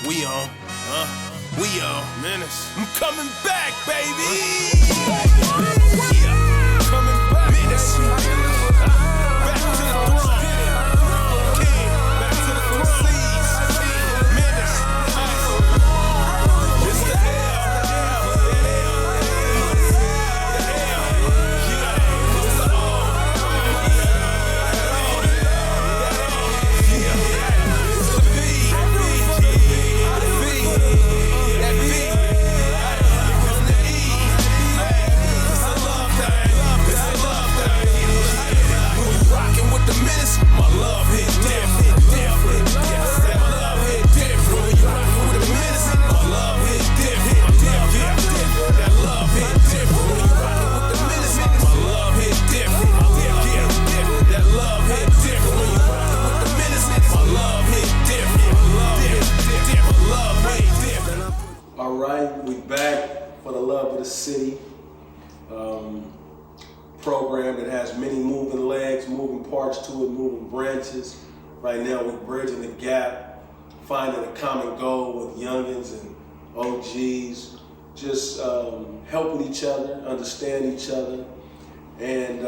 We on, we on, menace. I'm coming back, baby. Yeah, coming back, menace. Back to the throne. King, back to the throne. Menace. It's the city program that has many moving legs, moving parts to it, moving branches. Right now we're bridging the gap, finding a common goal with youngins and OGs, just helping each other, understand each other, and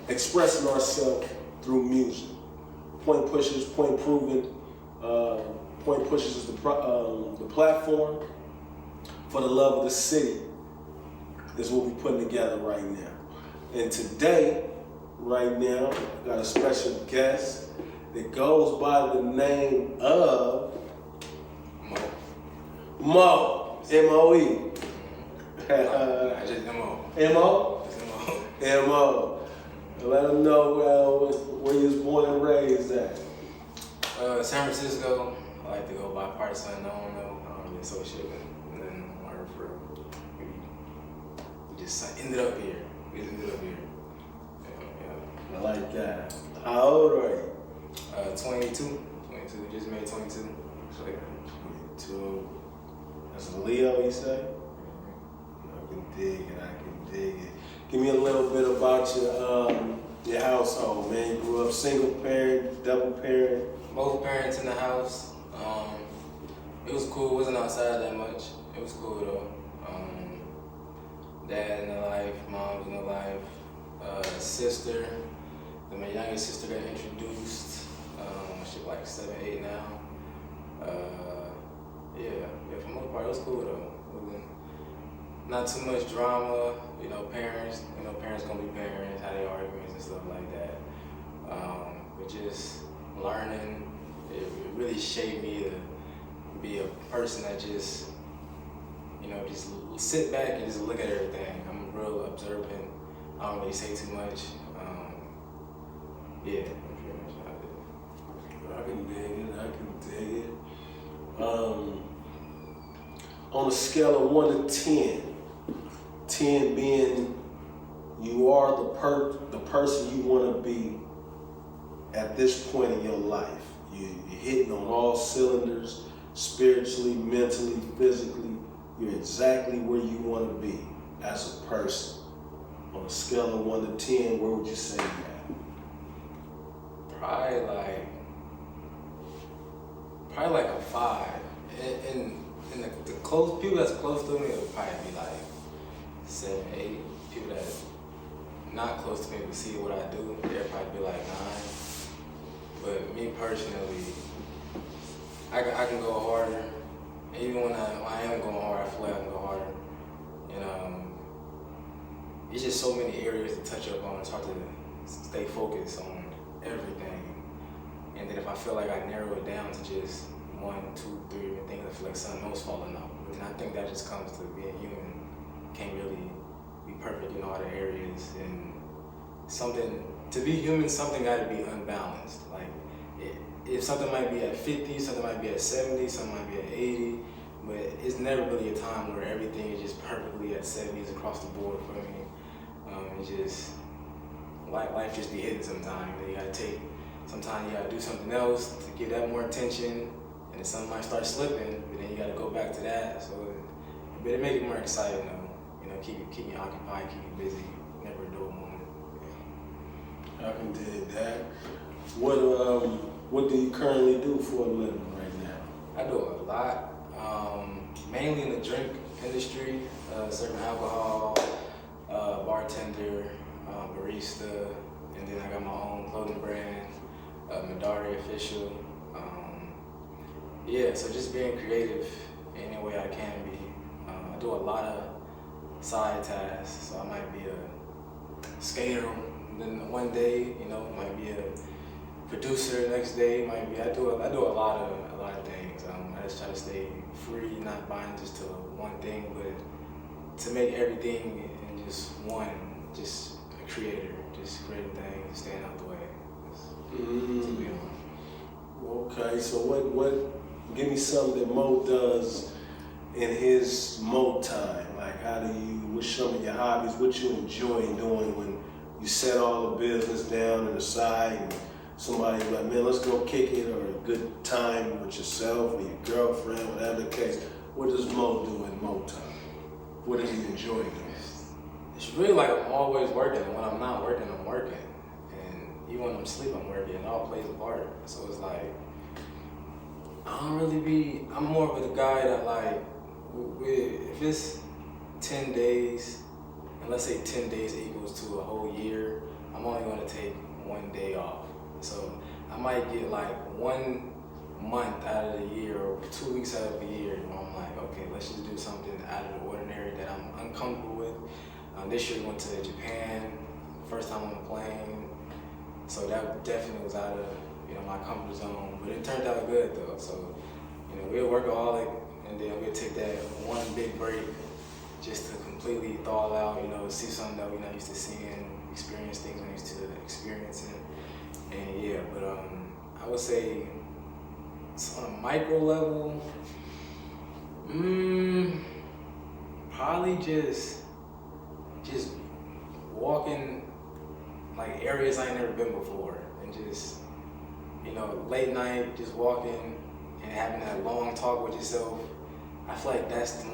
expressing ourselves through music. Point Pushers, Point Proven. Point Pushers is the platform for the love of the city. Is what we're putting together right now. And today, right now, I've got a special guest that goes by the name of Mo. M-O-E. Just M-O. M-O? Just M-O. M-O. Let them know where you was born and raised at. San Francisco. I like to go by partisan. I don't really associate with nothing on earth for we just ended up here. We just ended up here. I like that. How old are you? 22. Just made 22. So, yeah. 22. That's a Leo, you say? I can dig it. Give me a little bit about your household, man. You grew up single parent, double parent? Both parents in the house. It was cool. Wasn't outside that much. It was cool though. Dad in the life, mom's in the life, sister. Then my youngest sister got introduced. She's like 7, 8 now. Yeah, for the most part, it was cool though. Not too much drama, parents gonna be parents, how they arguments and stuff like that. But just learning, it really shaped me to be a person that just sit back and just look at everything. I'm real observant. I don't really say too much. Yeah, that's pretty much how I can dig it. On a scale of 1 to 10, 10 being you are the person you want to be at this point in your life. You're hitting on all cylinders, spiritually, mentally, physically. You're exactly where you want to be as a person. On a scale of 1 to 10, where would you say that? Probably like a 5. And the close people that's close to me would probably be like 7, 8. People that not close to me would see what I do, they'd probably be like 9. But me personally, I can go harder. Even when I am going hard, I feel like I can go harder. It's just so many areas to touch up on. It's hard to stay focused on everything. And then if I feel like I narrow it down to just 1, 2, 3 things, I feel like something else falling out. And I think that just comes to being human. Can't really be perfect in all the areas. And to be human, something got to be unbalanced. Like, if something might be at 50, something might be at 70, something might be at 80, but it's never really a time where everything is just perfectly at 70s across the board for me. It's just, life just be hitting sometimes. Sometimes you gotta do something else to get that more attention, and then something might start slipping, but then you gotta go back to that. So, but it make it more exciting though. Keep you occupied, keep you busy, never a dull moment. I can dig that. What do you currently do for a living right now? I do a lot, mainly in the drink industry, serving alcohol, bartender, barista, and then I got my own clothing brand, Madari Official. Yeah, so just being creative in any way I can be. I do a lot of side tasks, so I might be a skater then one day, might be a producer the next day, might be. I do a lot of things. I just try to stay free, not buying just to one thing, but to make everything in just one, just a creator, just creating things, staying out the way. To be honest. Okay, so what? Give me something that Mo does in his Mo time. Like, what's some of your hobbies? What you enjoy doing when you set all the business down and aside, and somebody's like, man, let's go kick it, or a good time with yourself or your girlfriend, whatever the case. What does Mo do in Mo time? What does he enjoy doing? It's really like I'm always working, and when I'm not working, I'm working. And even when I'm asleep, I'm working. It all plays a part. So it's like, I'm more of a guy that like, if it's 10 days, and let's say 10 days equals to a whole year, I'm only gonna take one day off. So I might get like 1 month out of the year or 2 weeks out of the year where I'm like, okay, let's just do something out of the ordinary that I'm uncomfortable with. This year we went to Japan, first time on a plane, so that definitely was out of my comfort zone, but it turned out good though. So we're a workaholic, and then we'll take that one big break just to completely thaw out, see something that we're not used to seeing, experience things we're used to experiencing, and yeah. But I would say on a micro level, probably just walking like areas I ain't never been before, and just late night, just walking and having that long talk with yourself. I feel like that's the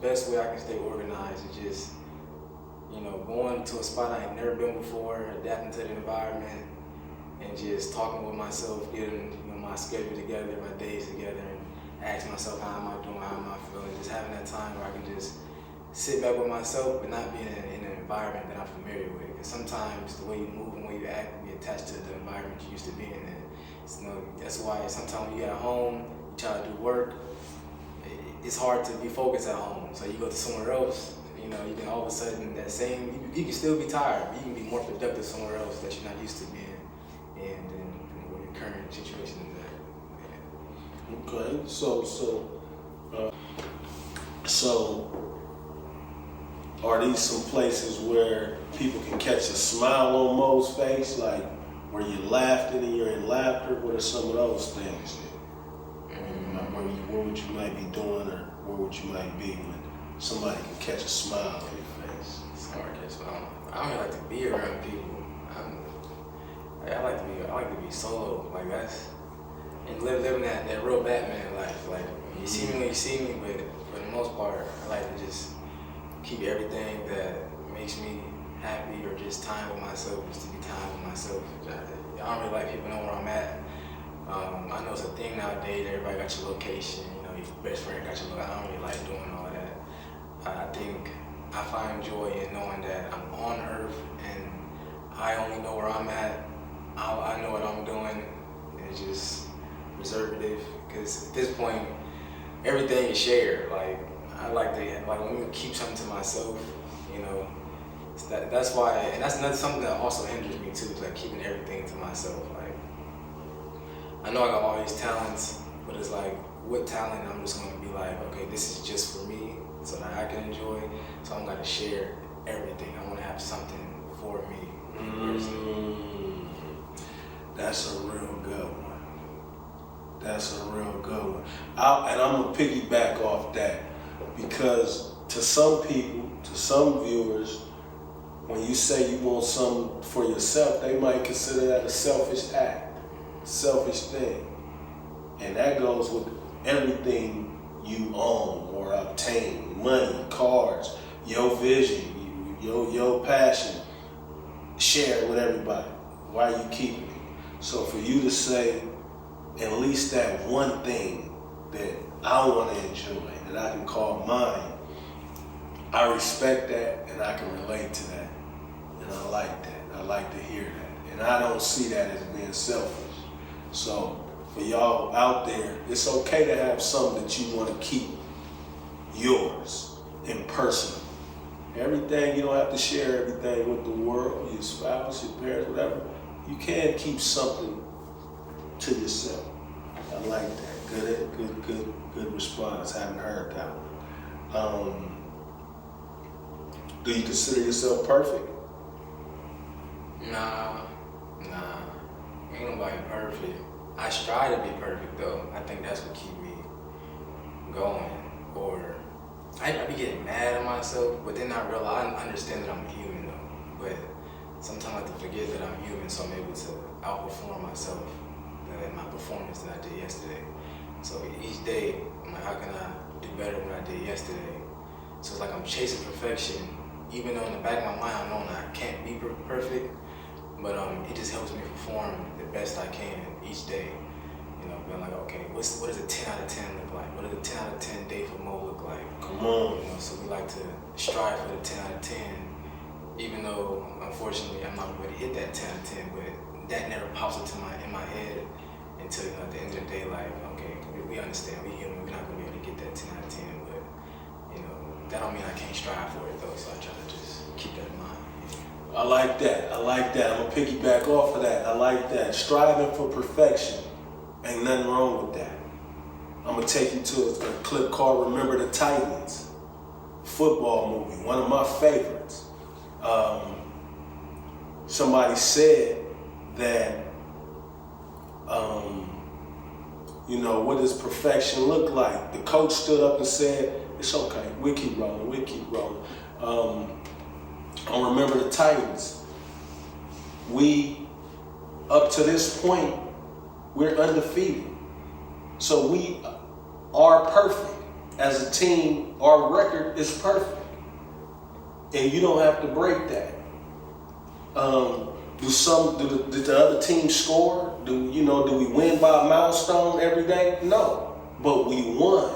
best way I can stay organized, is just going to a spot I ain't never been before, adapting to the environment, and just talking with myself, getting my schedule together, my days together, and asking myself, how am I doing, how am I feeling, just having that time where I can just sit back with myself, but not being in an environment that I'm familiar with. Because sometimes the way you move and the way you act can be attached to the environment you used to be in. And that's why sometimes when you get at home, you try to do work, it's hard to be focused at home. So you go to somewhere else, you can all of a sudden you can still be tired, but you can be more productive somewhere else that you're not used to being in than what your current situation is at. Yeah. Okay, so are these some places where people can catch a smile on Mo's face, like where you're laughing and you're in laughter? What are some of those things? Where would you might be doing, or where would you might be when somebody can catch a smile on your face? It's hard to catch a smile. I don't like to be around people. I like to be solo. Like and living that real Batman life. Like you see me when you see me, but for the most part, I like to just keep everything that makes me happy, or just time with myself, just to be time with myself. I don't really like people know where I'm at. I know it's a thing nowadays, everybody got your location, your best friend got your location. I don't really like doing all that. I think I find joy in knowing that I'm on Earth and I only know where I'm at. I know what I'm doing, and it's just reservative, because at this point, everything is shared. Like, I like let me keep something to myself, That's why, and that's another something that also hinders me too, is like keeping everything to myself. Like, I know I got all these talents, but it's like, what talent I'm just gonna be like, okay, this is just for me, so that I can enjoy. So I'm gonna share everything. I want to have something for me. That's a real good one. That's a real good one. And I'm gonna piggyback off that, because to some people, to some viewers, when you say you want something for yourself, they might consider that a selfish act, selfish thing. And that goes with everything you own or obtain: money, cars, your vision, your passion. Share it with everybody. Why are you keeping it? So for you to say at least that one thing that I want to enjoy, that I can call mine. I respect that and I can relate to that. And I like that. I like to hear that. And I don't see that as being selfish. So for y'all out there, it's okay to have something that you want to keep yours and personal. Everything, you don't have to share everything with the world, your spouse, your parents, whatever. You can keep something to yourself. I like that. Good response. Haven't heard that one. Do you consider yourself perfect? Nah. Ain't nobody perfect. I strive to be perfect though. I think that's what keep me going. Or I be getting mad at myself, but then I realize I understand that I'm human though. But sometimes I have to forget that I'm human, so I'm able to outperform myself in my performance that I did yesterday. So each day, I'm like, how can I do better than I did yesterday? So it's like I'm chasing perfection, even though in the back of my mind I know I can't be perfect, but it just helps me perform the best I can each day. You know, being like, okay, what does a 10 out of 10 look like? What does a 10 out of 10 day for Mo look like? Come on. You know, so we like to strive for the 10 out of 10, even though unfortunately I'm not going to hit that 10 out of 10, but that never pops into in my head until, you know, at the end of the day, like, okay, we understand, we human, we're not going to be able to get that 10 out of 10, but, you know, that don't mean I can't strive for it though, so I try to just keep that in mind. I like that. I'm gonna piggyback off of that. I like that. Striving for perfection. Ain't nothing wrong with that. I'm gonna take you to a clip called Remember the Titans. Football movie, one of my favorites. Somebody said that, you know, what does perfection look like? The coach stood up and said, it's okay, we'll keep rolling. On Remember the Titans, we, up to this point, we're undefeated. So we are perfect. As a team, our record is perfect. And you don't have to break that. Did the other team score? Do we win by a milestone every day? No, but we won.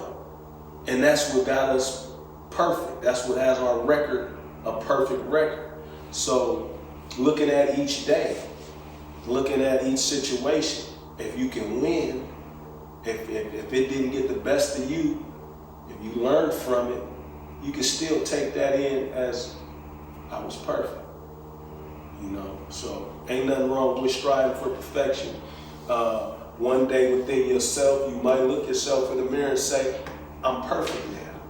And that's what got us perfect. That's what has our record a perfect record. So looking at each day, looking at each situation, if you can win, if it didn't get the best of you, if you learned from it, you can still take that in as I was perfect. You know, so ain't nothing wrong with striving for perfection. One day within yourself, you might look yourself in the mirror and say, I'm perfect now.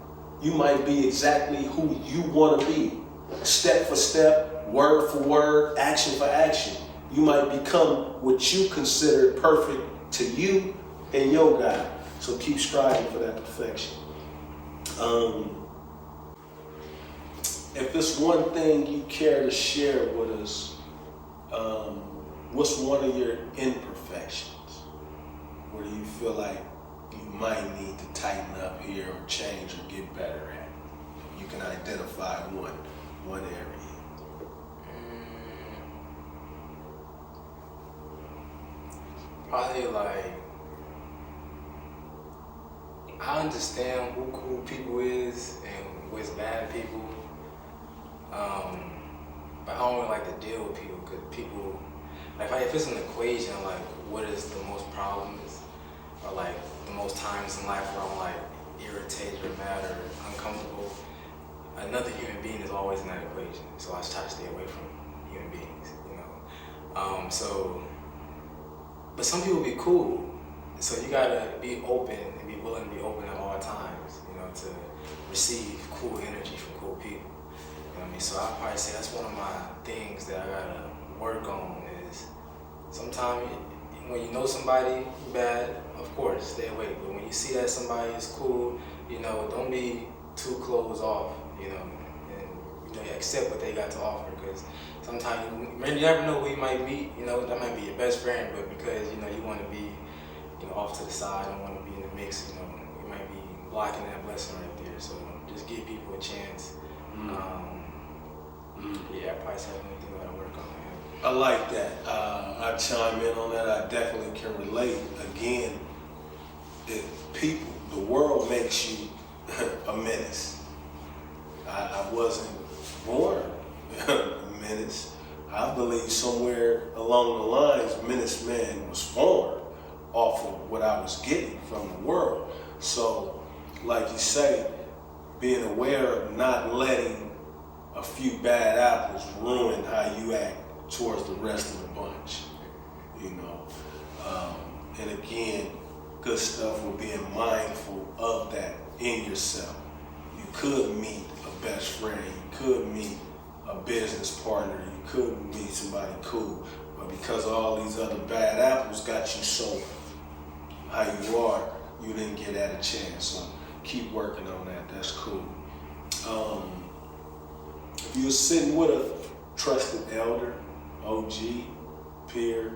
You might be exactly who you want to be. Step for step, word for word, action for action. You might become what you consider perfect to you and your God. So keep striving for that perfection. If it's one thing you care to share with us, what's one of your imperfections? Where do you feel like you might need to tighten up here or change or get better at? You can identify one area. Probably like, I understand who cool people is and what's bad people, but I don't really like to deal with people because people, like if it's an equation, like what is the most problems or like the most times in life where I'm like irritated or mad or uncomfortable, another human being is always in that equation. So I try to stay away from human beings, you know. But some people be cool. So you gotta be open and be willing to be open at all times, you know, to receive cool energy from cool people. You know what I mean? So I'd probably say that's one of my things that I gotta work on is sometimes when you know somebody bad, of course, stay away. But when you see that somebody is cool, you know, don't be too closed off, you know, and you know, accept what they got to offer, because sometimes you never know who you might meet, you know, that might be your best friend, but because, you know, you want to be, you know, off to the side and want to be in the mix, you know, you might be blocking that blessing right there. So just give people a chance. Yeah, I probably say anything that I work on. I like that. I chime in on that. I definitely can relate. Again, the world makes you a menace. I wasn't born a menace. I believe somewhere along the lines, Menace Man was formed off of what I was getting from the world. So, like you say, being aware of not letting a few bad apples ruin how you act towards the rest of the bunch, you know. And again, good stuff with being mindful of that in yourself. You could meet a best friend, you could meet a business partner, you could meet somebody cool, but because all these other bad apples got you so how you are, you didn't get that a chance. So keep working on that. That's cool. If you were sitting with a trusted elder, OG, peer,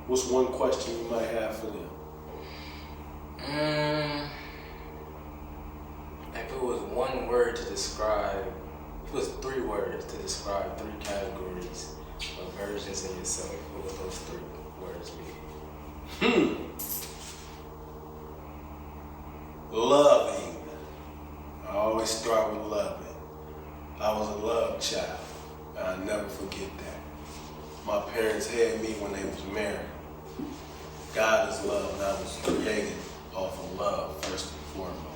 what's one question you might have for them? If it was one word to describe, if it was 3 words to describe 3 categories of versions of yourself, what would those 3 words be? Loving. I always start with loving. I was a love child. I'll never forget that. My parents had me when they was married. God is love, and I was created off of love, first and foremost.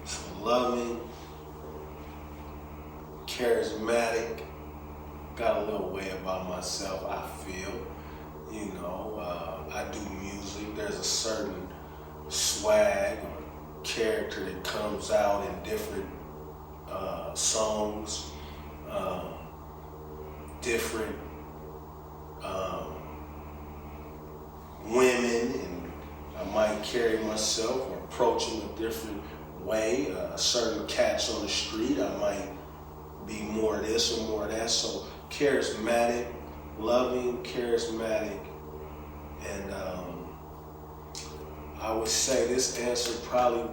So loving, charismatic, got a little way about myself, I feel. You know, I do music. There's a certain swag or character that comes out in different songs, different women, and I might carry myself or approach them a different way. Certain cats on the street, I might be more this or more that. So charismatic, loving, charismatic, and I would say this answer probably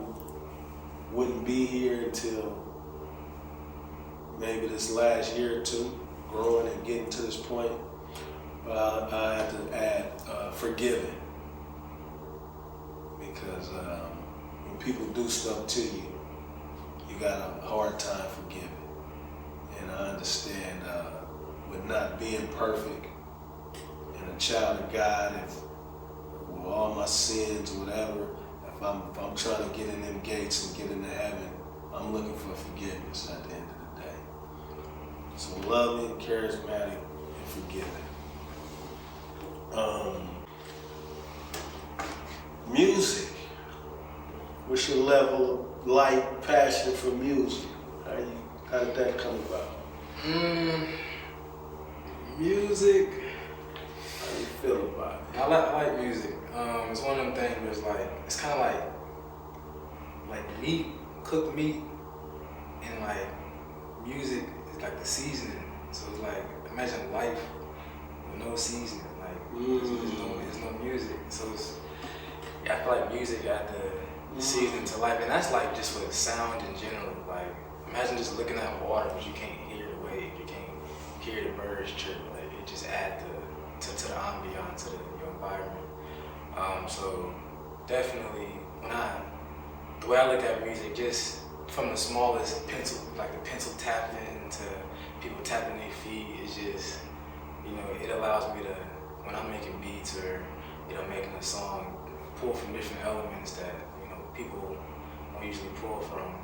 wouldn't be here until maybe this last year or 2, growing and getting to this point. But I have to add forgiving, because when people do stuff to you, you got a hard time forgiving. And I understand with not being perfect and a child of God, if with all my sins, whatever, if I'm trying to get in them gates and get into heaven, I'm looking for forgiveness at the end of the day. So loving, charismatic, and forgiving. Music. What's your level of light, passion for music? How did that come about? Music. How you feel about it? I like music. It's one of them things where it's like, it's kind of like meat, cooked meat, and like music is like the seasoning. So it's like, imagine life with no seasoning. Like there's no music. So it's, I feel like music got the seasoning to life, and that's like just with sound in general. Like imagine just looking at water, but you can't hear the waves, you can't hear the birds chirp. Like it just adds to the ambiance, to your environment. So definitely, the way I look at music, just from the smallest pencil, like the pencil tapping to people tapping their feet, it's just, it allows me to, when I'm making beats or, making a song, pull from different elements that, people don't usually pull from.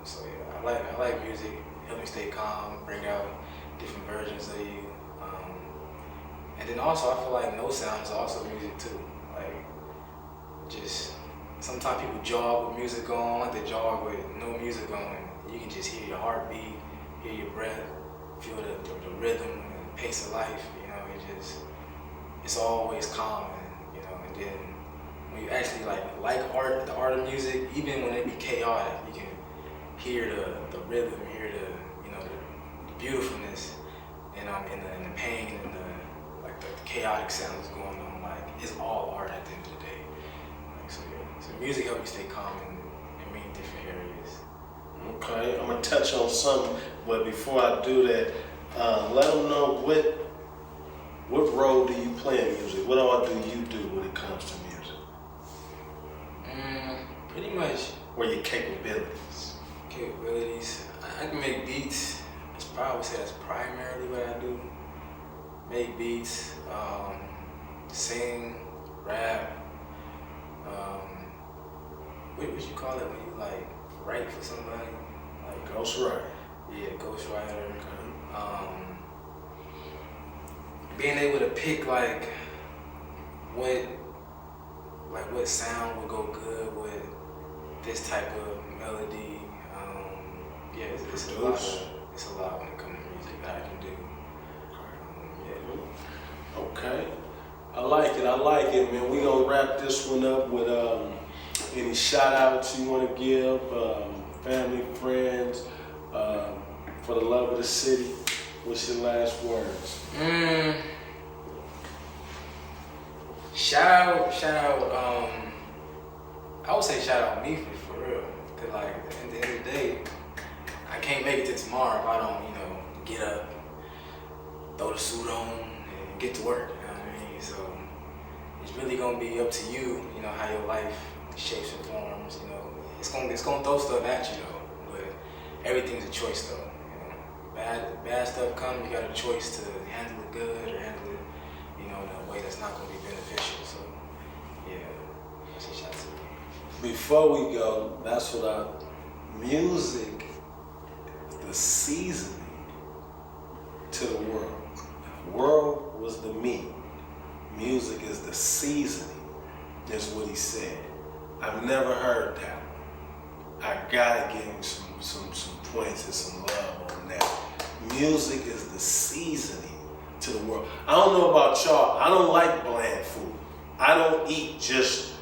So yeah, I like music. Help me stay calm, bring out different versions of you. And then also I feel like no sound is also music too. Like just sometimes people jog with music on, like they jog with no music on. You can just hear your heartbeat, hear your breath, feel the rhythm and pace of life. It's always calm, and then when you actually like art, the art of music, even when it be chaotic, you can hear the rhythm, hear the beautifulness, and in the pain and the chaotic sounds going on. Like it's all art at the end of the day. So music helps me stay calm in many different areas. Okay, I'm gonna touch on something, but before I do that, let them know What role do you play in music? What all do you do when it comes to music? Pretty much. Or your capabilities? Capabilities. I can make beats. I would say that's primarily what I do. Make beats, sing, rap. What you call it when you like write for somebody? Like Ghostwriter. Yeah, ghostwriter. Being able to pick like what sound would go good with this type of melody. Yeah, it's a lot. It's a lot when it comes to music that I can do. Okay. I like it, man. We gonna wrap this one up with any shout outs you wanna give, family, friends, for the love of the city. What's your last words? Shout out, I would say shout out me for real. Cause like at the end of the day, I can't make it to tomorrow if I don't, get up, throw the suit on, and get to work. You know what I mean? So it's really gonna be up to you. How your life shapes and forms. It's gonna throw stuff at you though, but everything's a choice though. Bad stuff comes, you got a choice to handle it good or handle it, in a way that's not gonna be beneficial. So yeah, that's a shout to you. Before we go, that's what music is the seasoning to the world. The world was the meat. Music is the seasoning, is what he said. I've never heard that. I gotta give him some points and some love on that. Music is the seasoning to the world. I don't know about y'all. I don't like bland food. I don't eat just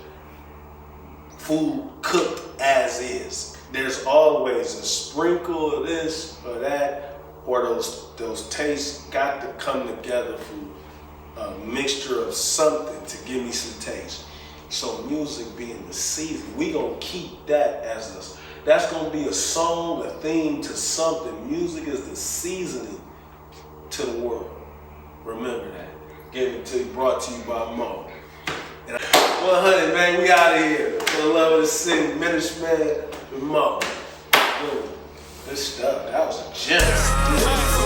food cooked as is. There's always a sprinkle of this or that, or those tastes got to come together for a mixture of something to give me some taste. So music being the season, we gonna keep that as that's gonna be a song, a theme to something. Music is the seasoning to the world. Remember that. Give it to you, brought to you by Mo. 100, man, we out of here. For the love of the city, Minister Man with Mo. Good stuff. That was a gem.